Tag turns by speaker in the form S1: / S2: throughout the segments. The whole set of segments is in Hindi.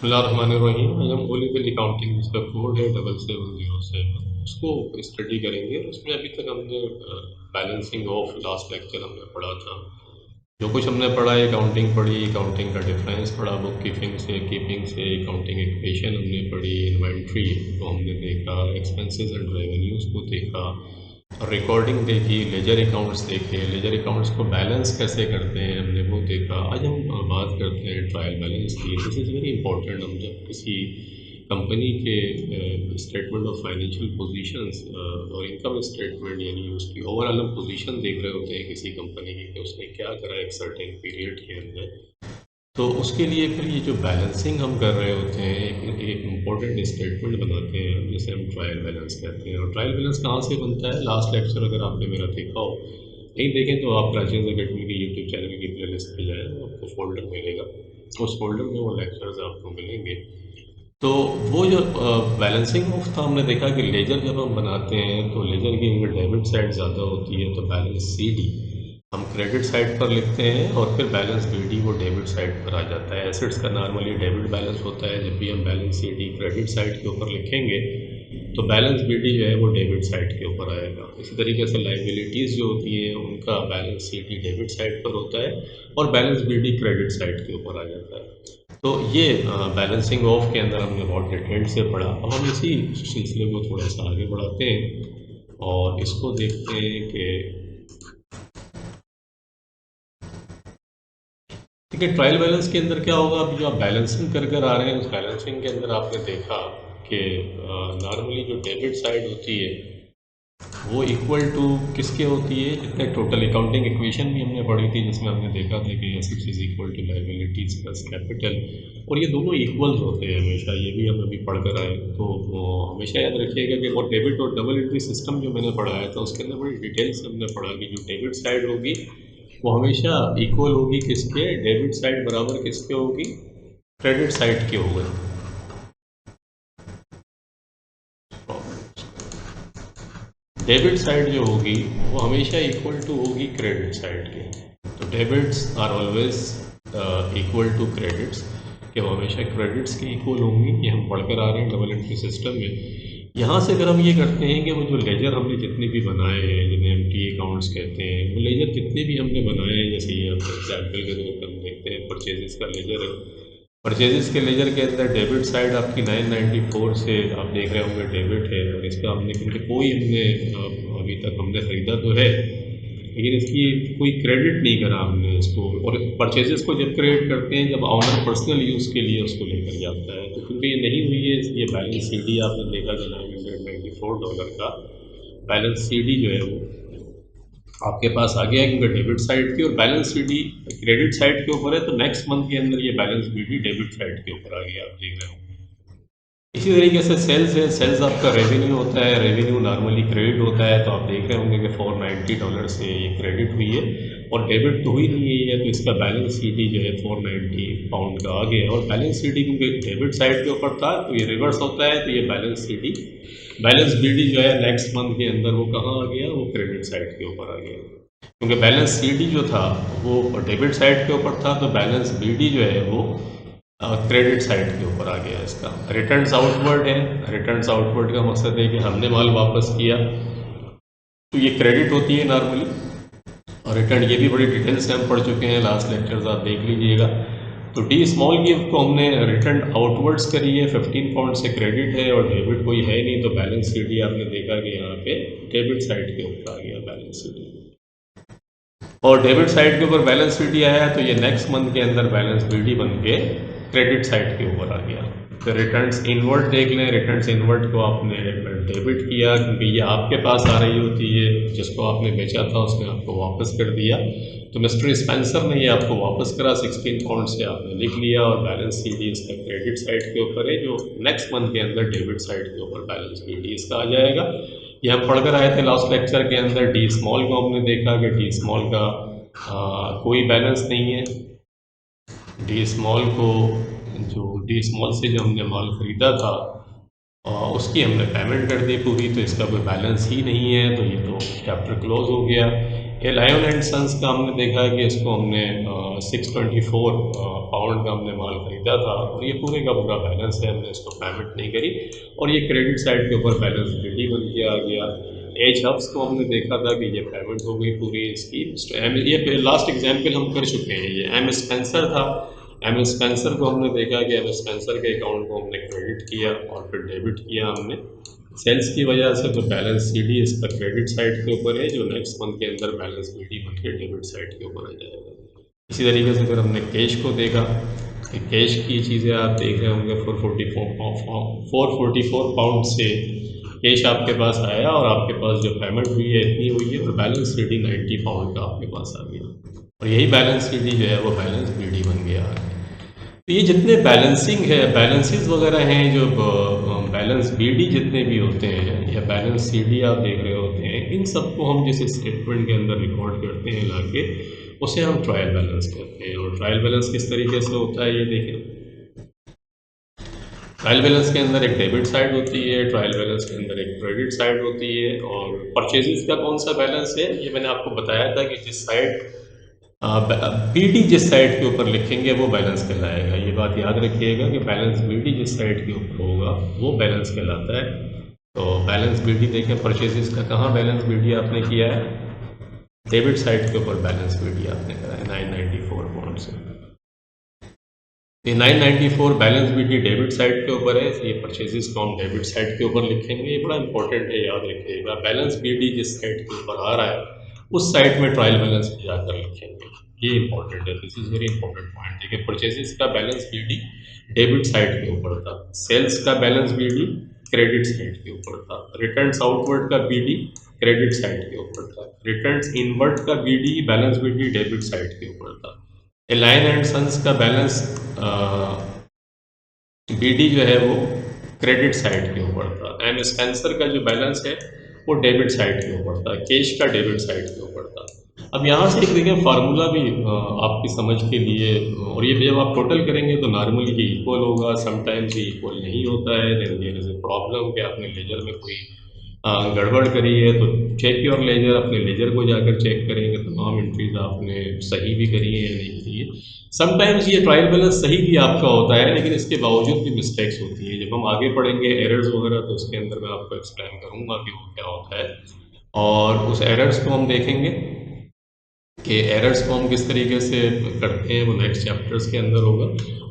S1: बिस्मिल्लाहिर्रहमानिर्रहीम। आज हम ओलेवल अकाउंटिंग जिसका कोड है 7707 उसको स्टडी करेंगे। उसमें अभी तक हमने बैलेंसिंग ऑफ लास्ट लेक्चर हमने पढ़ा था। जो कुछ हमने पढ़ा है, अकाउंटिंग पढ़ी, अकाउंटिंग का डिफरेंस पढ़ा, बुक कीपिंग से अकाउंटिंग इक्वेशन हमने पढ़ी, इन्वेंट्री को हमने देखा, एक्सपेंसेस एंड रेवेन्यूज़ को देखा, रिकॉर्डिंग देखी, लेजर अकाउंट्स देखे, लेजर अकाउंट्स को बैलेंस कैसे करते हैं हमने वो देखा। आज हम बात करते हैं ट्रायल बैलेंस की। This is very important. हम जब किसी कंपनी के स्टेटमेंट ऑफ फाइनेंशियल पोजीशंस और इनकम स्टेटमेंट यानी उसकी ओवरऑल हम पोजीशन देख रहे होते हैं किसी कंपनी की कि उसने क्या करा एक सर्टेन पीरियड के अंदर, तो उसके लिए फिर ये जो बैलेंसिंग हम कर रहे होते हैं एक इम्पोर्टेंट स्टेटमेंट बनाते हैं जिसे हम ट्रायल बैलेंस कहते हैं। और ट्रायल बैलेंस कहाँ से बनता है? लास्ट लेक्चर अगर आपने मेरा देखा हो, नहीं देखें तो आप प्राचीन अकेडमी के यूट्यूब चैनल की प्लेलिस्ट पे जाएँ, आपको फोल्डर मिलेगा, उस फोल्डर में वो लेक्चर्स आपको मिलेंगे। तो वो जो बैलेंसिंग ऑफ था, हमने देखा कि लेजर जब हम बनाते हैं तो लेजर की अगर डेबिट साइड ज़्यादा होती है तो बैलेंस सी डी हम क्रेडिट साइड पर लिखते हैं और फिर बैलेंस बी डी वो डेबिट साइड पर आ जाता है। एसेट्स का नॉर्मली डेबिट बैलेंस होता है, जब भी हम balance C D credit side के ऊपर लिखेंगे तो बैलेंस बी डी जो है वो डेबिट साइड के ऊपर आएगा। इसी तरीके से लाइबिलिटीज़ जो होती हैं उनका balance C D debit side पर होता है और balance B D credit side के ऊपर आ जाता है। तो ये बैलेंसिंग ऑफ के अंदर हमने बहुत डिटेल से पढ़ा। अब हम इसी सिलसिले को थोड़ा सा आगे बढ़ाते हैं और इसको देखते हैं कि ठीक है, ट्रायल बैलेंस के अंदर क्या होगा। अभी जो आप बैलेंसिंग कर कर आ रहे हैं उस बैलेंसिंग के अंदर आपने देखा कि नॉर्मली जो डेबिट साइड होती है वो इक्वल टू किसके होती है, जितने टोटल अकाउंटिंग इक्वेशन भी हमने पढ़ी थी जिसमें हमने देखा था कि assets is equal to liabilities plus capital, और ये दोनों इक्वल होते हैं हमेशा। ये भी हम अभी पढ़ कर आए, तो वो हमेशा याद रखिएगा कि और डेबिट और डबल एंट्री सिस्टम जो मैंने पढ़ाया था उसके अंदर बड़ी डिटेल से हमने पढ़ा कि जो डेबिट साइड होगी वो हमेशा इक्वल होगी किसके, डेबिट साइड बराबर किसके होगी, क्रेडिट साइड के होगा। डेबिट साइड जो होगी वो हमेशा इक्वल टू होगी क्रेडिट साइड के। तो debits are always equal to credits, कि वो हमेशा क्रेडिट्स के इक्वल होंगी। ये हम पढ़ कर आ रहे हैं डबल एंट्री सिस्टम में। यहाँ से अगर हम ये करते हैं कि वो जो लेजर हमने जितने भी बनाए हैं, जिन्हें हम टी अकाउंट्स कहते हैं, वो लेजर जितने भी हमने बनाए हैं, जैसे ये हम एग्जाम्पल के तौर पर हम देखते हैं परचेजेस का लेजर है। परचेजेस के लेजर के अंदर डेबिट साइड आपकी 994 से आप देख रहे होंगे डेबिट है, और इसका हमने क्योंकि कोई हमने अभी तक हमने ख़रीदा तो है लेकिन इसकी कोई क्रेडिट नहीं करा हमने इसको। और परचेजेस को जब क्रेडिट करते हैं जब ऑनर पर्सनल यूज़ के लिए उसको लेकर जाता है, तो क्योंकि ये नहीं हुई है इसलिए बैलेंस सी डी आपने देखा कि $994 का बैलेंस सी डी जो है वो आपके पास आ गया है, क्योंकि डेबिट साइड की और balance C D credit side के ऊपर है, तो नेक्स्ट मंथ के अंदर ये balance B D debit side के ऊपर आ गया, आप देख रहे हो। इसी तरीके से सेल्स है, सेल्स आपका रेवेन्यू होता है, रेवेन्यू नॉर्मली क्रेडिट होता है, तो आप देख रहे होंगे कि $490 से ये क्रेडिट हुई है और डेबिट तो हुई नहीं है, तो इसका बैलेंस सी डी जो है £490 का आ गया। और बैलेंस सी डी क्योंकि डेबिट साइड के ऊपर था तो ये रिवर्स होता है, तो ये balance C D balance B D जो है नेक्स्ट मंथ के अंदर वो कहाँ आ गया, वो क्रेडिट साइड के ऊपर आ गया। क्योंकि बैलेंस सी डी जो था वो डेबिट साइड के ऊपर था, तो बैलेंस बी डी जो है वो क्रेडिट साइड के ऊपर आ गया। इसका रिटर्न्स आउटवर्ड है। रिटर्न्स आउटवर्ड का मकसद है कि हमने माल वापस किया, तो ये क्रेडिट होती है नॉर्मली। और रिटर्न ये भी बड़ी डिटेल से हम पढ़ चुके हैं, लास्ट लेक्चर्स आप देख लीजिएगा। तो डी स्मॉल की को हमने रिटर्न आउटवर्ड्स करी है, £15 से क्रेडिट है और डेबिट कोई है नहीं, तो बैलेंस सी डी आपने देखा कि यहाँ पे डेबिट साइड के ऊपर आ गया बैलेंस सी डी। और डेबिट साइड के ऊपर बैलेंस सी डी आया तो ये नेक्स्ट मंथ के अंदर बैलेंस बी डी बन के क्रेडिट साइड के ऊपर आ गया। फिर रिटर्न्स इनवर्ट देख लें। रिटर्न्स इनवर्ट को आपने डेबिट किया क्योंकि ये आपके पास आ रही होती है, जिसको आपने बेचा था उसने आपको वापस कर दिया, तो मिस्टर स्पेंसर ने ये आपको वापस करा, £16 से आपने लिख लिया और बैलेंस सी डी इसका क्रेडिट साइड के ऊपर है, जो नेक्स्ट मंथ के अंदर डेबिट साइड के ऊपर बैलेंस बी डी इसका आ जाएगा। ये हम पढ़कर आए थे लास्ट लेक्चर के अंदर। डी स्मॉल को हमने देखा कि डी स्मॉल का कोई बैलेंस नहीं है। डी स्मॉल को जो डी स्मॉल से जो हमने माल ख़रीदा था उसकी हमने पेमेंट कर दी पूरी, तो इसका कोई बैलेंस ही नहीं है, तो ये तो चैप्टर क्लोज हो गया। ये लायन एंड सन्स का हमने देखा है कि इसको हमने 624 पाउंड का हमने माल खरीदा था और ये पूरे का पूरा बैलेंस है, हमने इसको पेमेंट नहीं करी और ये क्रेडिट साइड के ऊपर बैलेंस रेडी बन के आ गया। एज हब्स को हमने देखा था कि ये पेमेंट हो गई पूरी इसकी। ये लास्ट एग्जाम्पल हम कर चुके हैं। ये एम स्पेंसर था, एम स्पेंसर को हमने देखा कि एम स्पेंसर के अकाउंट को हमने क्रेडिट किया और फिर डेबिट किया हमने सेल्स की वजह से। तो बैलेंस सीडी इसका क्रेडिट साइड के ऊपर है, जो नेक्स्ट मंथ के अंदर बैलेंस बीडी बन के डेबिट साइड के ऊपर आ जाएगा। इसी तरीके से फिर हमने कैश को देखा कि कैश की चीज़ें आप देख रहे होंगे 444 पाउंड से कैश आपके पास आया और आपके पास जो पेमेंट हुई है इतनी हुई है और बैलेंस सीडी 90 पाउंड का आपके पास आ गया और यही बैलेंस सीडी जो है वो बैलेंस बीडी बन गया है। तो ये जितने बैलेंसिंग है, बैलेंसेस वगैरह हैं, जो बैलेंस बीडी जितने भी होते हैं या बैलेंस सीडी आप देख रहे होते हैं, इन सबको हम जिस स्टेटमेंट के अंदर रिकॉर्ड करते हैं लाके, उसे हम ट्रायल बैलेंस कहते हैं। और ट्रायल बैलेंस किस तरीके से होता है ये देखें। ट्रायल बैलेंस के अंदर एक डेबिट साइड होती है, ट्रायल बैलेंस के अंदर एक क्रेडिट साइड होती है। और परचेजेस का कौन सा बैलेंस है, ये मैंने आपको बताया था कि जिस साइड बीडी जिस साइड के ऊपर लिखेंगे वो बैलेंस कहलाएगा। ये बात याद रखिएगा कि बैलेंस बीडी जिस साइड के ऊपर होगा वो बैलेंस कहलाता है। तो बैलेंस बीडी देखें, परचेजेस का कहाँ बैलेंस बीडी आपने किया है, डेबिट साइड के ऊपर बैलेंस बीडी आपने करा है 994 पाउंड से। ये 994 बैलेंस बीडी डेबिट साइड के ऊपर है, ये परचेजेस को हम डेबिट साइड के ऊपर लिखेंगे। ये बड़ा इंपॉर्टेंट है, याद रखिएगा। बैलेंस बीडी जिस साइड के ऊपर आ रहा है उस साइड में ट्रायल बैलेंस जाकर लिखेंगे, ये इंपॉर्टेंट है। This is very important point. देखिए, परचेजेस का बैलेंस बीडी डेबिट साइड के ऊपर था, सेल्स का बैलेंस बीडी क्रेडिट साइड के ऊपर था, रिटर्न्स आउटवर्ड का बीडी क्रेडिट साइड के ऊपर था, रिटर्न्स इनवर्ड का BD balance BD debit side के ऊपर था। लायन एंड सन्स का बैलेंस बीडी जो है वो क्रेडिट साइड के ऊपर था। एम स्पेंसर का जो बैलेंस है वो डेबिट साइड के ऊपर था, कैश का डेबिट साइड के ऊपर था। अब यहाँ से एक देखिए फार्मूला भी आपकी समझ के लिए, और ये जब आप टोटल करेंगे तो नॉर्मली ये इक्वल होगा, समटाइम्स ये इक्वल नहीं होता है। Then there is a problem कि आपने लेजर में कोई गड़बड़ करी है तो चेक योर लेजर, अपने लेजर को जाकर चेक करेंगे तमाम एंट्रीज आपने सही भी करी है या नहीं करी है। समटाइम्स ये ट्रायल बैलेंस सही भी आपका होता है, लेकिन इसके बावजूद भी मिस्टेक्स होती है। जब हम आगे पढ़ेंगे एरर्स वगैरह तो उसके अंदर मैं आपको एक्सप्लेन करूँगा कि वो क्या होता है, और उस एरर्स को हम देखेंगे कि एरर्स को हम किस तरीके से करते हैं, वो नेक्स्ट चैप्टर्स के अंदर होगा।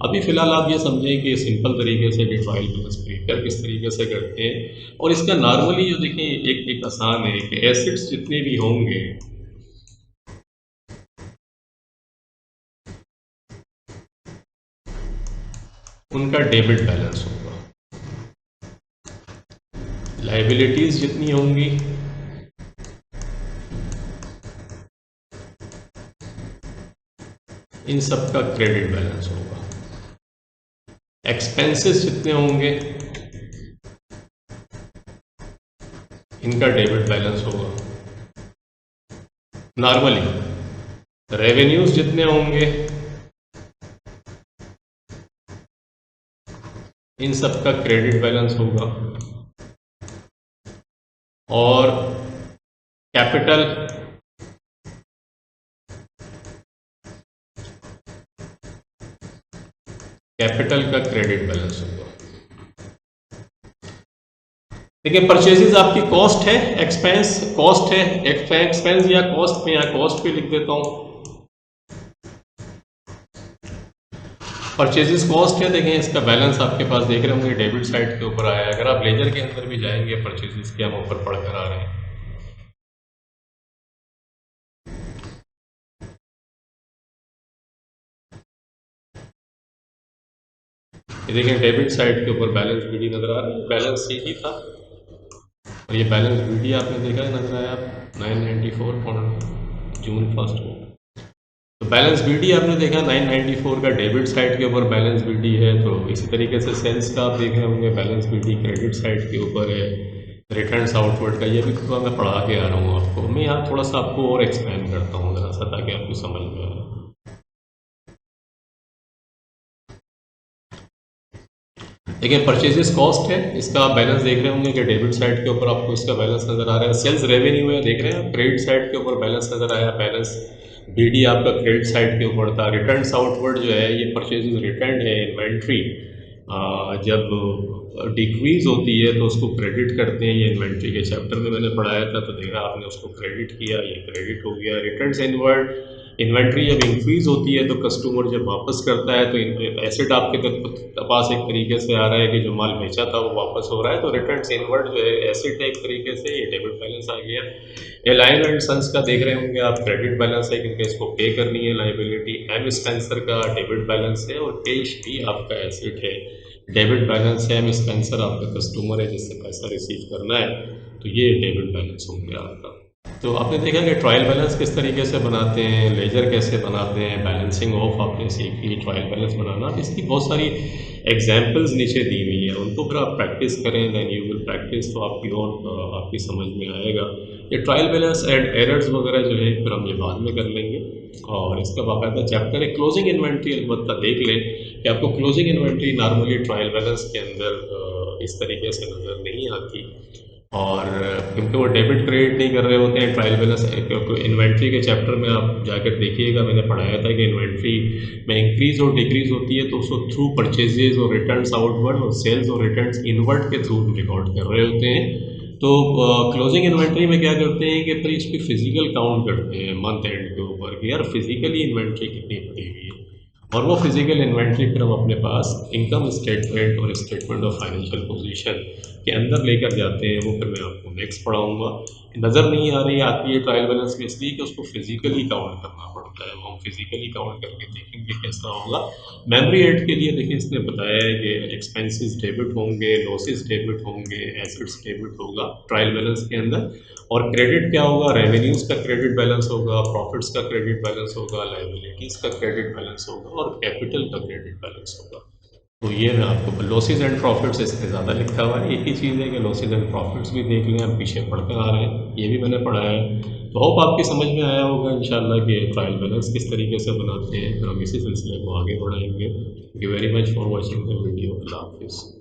S1: अभी फ़िलहाल आप ये समझें कि सिंपल तरीके से ट्रायल बैलेंस प्रिपेयर किस तरीके से करते हैं। और इसका नॉर्मली जो देखें एक आसान है कि एसेट्स जितने भी होंगे उनका डेबिट बैलेंस होगा, लायबिलिटीज़ जितनी होंगी इन सब का क्रेडिट बैलेंस होगा, एक्सपेंसेस जितने होंगे इनका डेबिट बैलेंस होगा। नॉर्मली रेवेन्यूज जितने होंगे इन सब का क्रेडिट बैलेंस होगा, और कैपिटल का क्रेडिट बैलेंस होगा। देखिए, परचेजेस आपकी कॉस्ट है, एक्सपेंस कॉस्ट है, एक्सपेंस या कॉस्ट में, या कॉस्ट पे लिख देता हूं। परचेजेस कॉस्ट है, देखें इसका बैलेंस आपके पास देख रहे होंगे डेबिट साइड के ऊपर आया है। अगर आप लेजर के अंदर भी जाएंगे परचेजेस के, हम ऊपर पढ़ कर आ रहे हैं, ये देखें डेबिट साइड के ऊपर बैलेंस बीडी नजर आ रहा है, बैलेंस सीडी था और ये बैलेंस बीडी आपने देखा नजर आया 994 पॉइंट जून 1 को। तो बैलेंस बीडी आपने देखा 994 का डेबिट साइड के ऊपर बैलेंस बीडी है। तो इसी तरीके से सेल्स का आप देख रहे होंगे बैलेंस बीडी क्रेडिट साइड के ऊपर है, रिटर्न्स आउटवर्ड का ये भी थोड़ा मैं पढ़ा के आ रहा हूँ आपको। मैं यहाँ थोड़ा सा आपको और एक्सप्लेन करता हूँ ज़रा सा, ताकि आपको समझ में आए। देखिए परचेजेस कॉस्ट है, इसका आप बैलेंस देख रहे होंगे कि डेबिट साइड के ऊपर आपको इसका बैलेंस नज़र आ रहा है। सेल्स रेवेन्यू है, देख रहे हैं आप, क्रेडिट साइड के ऊपर बैलेंस नज़र आया, बैलेंस बीडी आपका क्रेडिट साइड के ऊपर था। रिटर्न्स आउटवर्ड जो है ये परचेजेस रिटर्न है। इन्वेंट्री जब डिक्रीज होती है तो उसको क्रेडिट करते हैं, ये इन्वेंट्री के चैप्टर में मैंने पढ़ाया था, तो देखा आपने उसको क्रेडिट किया, ये क्रेडिट हो गया। रिटर्न्स इनवर्ड, इन्वेंट्री जब इंक्रीज होती है तो कस्टमर जब वापस करता है तो एसेट आपके पास एक तरीके से आ रहा है कि जो माल बेचा था वो वापस हो रहा है, तो रिटर्न्स इनवर्ड जो है एसेट है एक तरीके से, ये डेबिट बैलेंस आ गया। एलाइन एंड सन्स का देख रहे होंगे आप, क्रेडिट बैलेंस है क्योंकि इसको पे करनी है लाइबिलिटी। एम स्पेंसर का डेबिट बैलेंस है और कैश भी आपका एसेट है, डेबिट बैलेंस है। एम स्पेंसर आपका कस्टमर है जिससे पैसा रिसीव करना है, तो ये डेबिट बैलेंस हो गया आपका। तो आपने देखा कि ट्रायल बैलेंस किस तरीके से बनाते हैं, लेजर कैसे बनाते हैं, बैलेंसिंग ऑफ आपने सीखी, ट्रायल बैलेंस बनाना। इसकी बहुत सारी एग्जांपल्स नीचे दी हुई हैं, उनको फिर आप प्रैक्टिस करें, देन यू विल प्रैक्टिस, तो आपकी और आपकी समझ में आएगा। ये ट्रायल बैलेंस एंड एरर्स वगैरह जो है फिर हम ये बाद में कर लेंगे, और इसका बाकायदा चैप्टर है। क्लोजिंग इन्वेंट्री अलबत्ता देख लें कि आपको closing inventory normally trial balance के अंदर इस तरीके से नज़र नहीं आती, और क्योंकि वो डेबिट क्रेडिट नहीं कर रहे होते हैं। ट्रायल बैलेंस इन्वेंट्री के चैप्टर में आप जाकर देखिएगा, मैंने पढ़ाया था कि इन्वेंट्री में इंक्रीज और डिक्रीज होती है तो उसको थ्रू परचेजेज और रिटर्न्स आउटवर्ड और सेल्स और रिटर्न्स इनवर्ड के थ्रू रिकॉर्ड कर रहे होते हैं। तो क्लोजिंग इन्वेंट्री में क्या करते हैं कि फिर इसकी फिजिकल काउंट करते हैं मंथ एंड के ऊपर कि यार फिजिकली इन्वेंट्री कितनी पड़ी हुई है, और वो फिजिकल इन्वेंट्री फिर हम अपने पास इनकम स्टेटमेंट और स्टेटमेंट ऑफ फाइनेंशियल पोजीशन के अंदर लेकर जाते हैं। वो फिर मैं आपको नेक्स्ट पढ़ाऊँगा। नज़र नहीं आ रही आती है ट्रायल बैलेंस में इसलिए कि उसको फिजिकली काउंट करना पड़ता है, वो हम फिजिकली काउंट करके देखेंगे कैसा होगा। मेमोरी एड के लिए देखिए इसने बताया है कि एक्सपेंसेस डेबिट होंगे, लॉसेस डेबिट होंगे, एसेट्स डेबिट होगा ट्रायल बैलेंस के अंदर, और क्रेडिट क्या होगा, रेवेन्यूज़ का क्रेडिट बैलेंस होगा, प्रॉफिट्स का क्रेडिट बैलेंस होगा, लायबिलिटीज़ का क्रेडिट बैलेंस होगा, और कैपिटल का क्रेडिट बैलेंस होगा। तो ये मैं आपको लॉसेस एंड प्रॉफिट्स इसमें ज़्यादा लिखा हुआ है। एक ही चीज़ है कि लॉसेस एंड प्रॉफिट्स भी देख लें, हम पीछे पढ़ते आ रहे हैं, ये भी मैंने पढ़ाया है। तो होप आपकी समझ में आया होगा इंशाल्लाह कि ट्रायल बैलेंस किस तरीके से बनाते हैं, फिर हम इसी सिलसिले को आगे बढ़ाएंगे। Thank you very much for watching the video. अल्लाह हाफिज़।